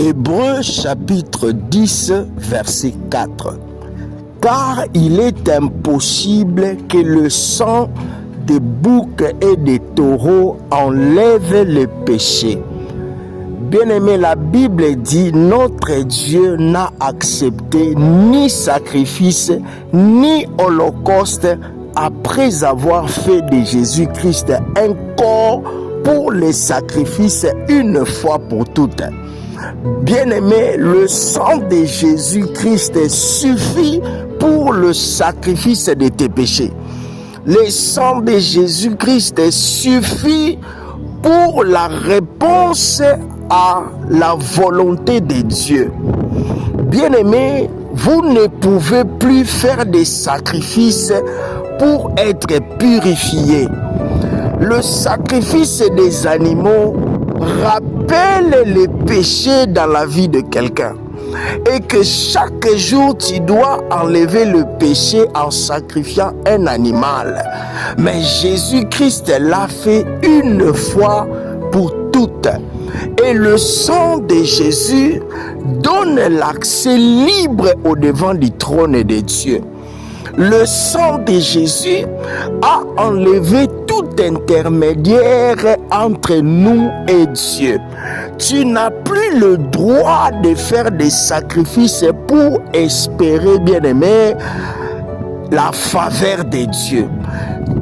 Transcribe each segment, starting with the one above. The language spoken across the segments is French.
Hébreux chapitre 10, verset 4. Car il est impossible que le sang des boucs et des taureaux enlève le péché. Bien-aimé, la Bible dit, notre Dieu n'a accepté ni sacrifice, ni holocauste après avoir fait de Jésus-Christ un corps pour les sacrifices une fois pour toutes. Bien-aimé, le sang de Jésus-Christ suffit pour le sacrifice de tes péchés. Le sang de Jésus-Christ suffit pour la réponse à la volonté de Dieu. Bien-aimé, vous ne pouvez plus faire des sacrifices pour être purifié. Le sacrifice des animaux rappelle les péchés dans la vie de quelqu'un. Et que chaque jour, tu dois enlever le péché en sacrifiant un animal. Mais Jésus-Christ l'a fait une fois pour toutes. Et le sang de Jésus donne l'accès libre au devant du trône de Dieu. Le sang de Jésus a enlevé tout intermédiaire entre nous et Dieu. Tu n'as plus le droit de faire des sacrifices pour espérer, bien-aimé, la faveur de Dieu.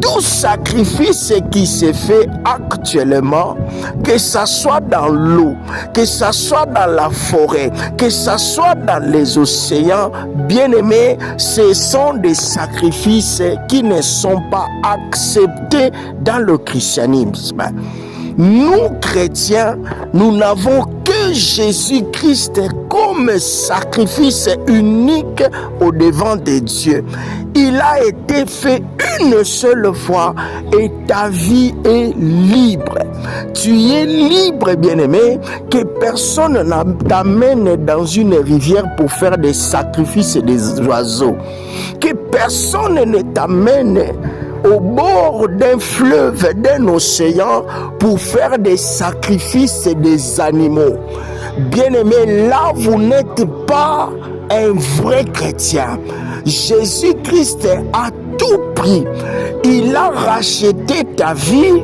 Tout sacrifice qui se fait actuellement, que ce soit dans l'eau, que ce soit dans la forêt, que ce soit dans les océans, bien-aimés, ce sont des sacrifices qui ne sont pas acceptés dans le christianisme. Nous, chrétiens, nous n'avons que Jésus-Christ comme sacrifice unique au devant de Dieu. Il a été fait une seule fois et ta vie est libre. Tu es libre, bien-aimé, que personne ne t'amène dans une rivière pour faire des sacrifices des oiseaux. Que personne ne t'amène au bord d'un fleuve, d'un océan, pour faire des sacrifices des animaux. Bien-aimé, là, vous n'êtes pas un vrai chrétien. Jésus-Christ a tout pris. Il a racheté ta vie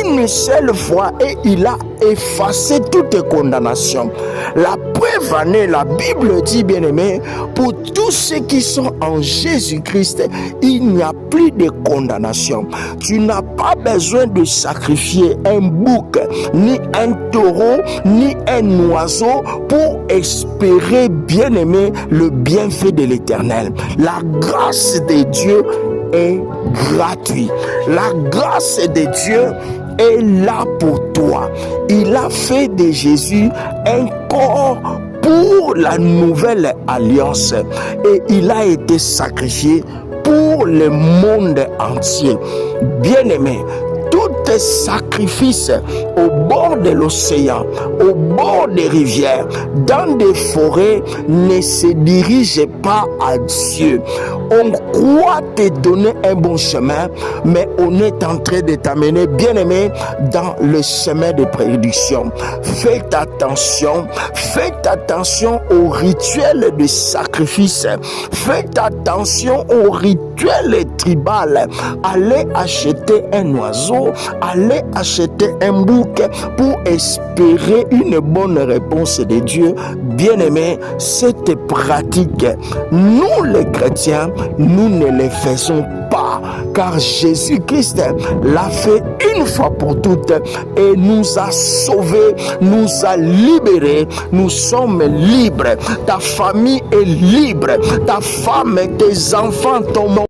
une seule fois et il a effacé toute condamnation. La preuve en est, la Bible dit, bien-aimé, pour tous ceux qui sont en Jésus-Christ, il n'y a plus de condamnation. Tu n'as pas besoin de sacrifier un bouc, ni un taureau, ni un oiseau pour espérer, bien-aimé, le bienfait de l'Éternel. La grâce de Dieu est gratuite. La grâce de Dieu est là pour toi. Il a fait de Jésus un corps pour la nouvelle alliance et il a été sacrifié pour le monde entier. Bien-aimé, tout sacrifice au bord de l'océan, au bord des rivières, dans des forêts, ne se dirige pas à Dieu. On croit te donner un bon chemin, mais on est en train de t'amener, bien-aimé, dans le chemin de prédiction. Faites attention aux rituels de sacrifice. Faites attention aux rituels tribal. Allez acheter un oiseau, allez acheter un bouc pour espérer une bonne réponse de Dieu. Bien-aimé, cette pratique, nous les chrétiens, nous ne les faisons pas, car Jésus-Christ l'a fait une fois pour toutes et nous a sauvés, nous a libérés. Nous sommes libres. Ta famille est libre. Ta femme, tes enfants, ton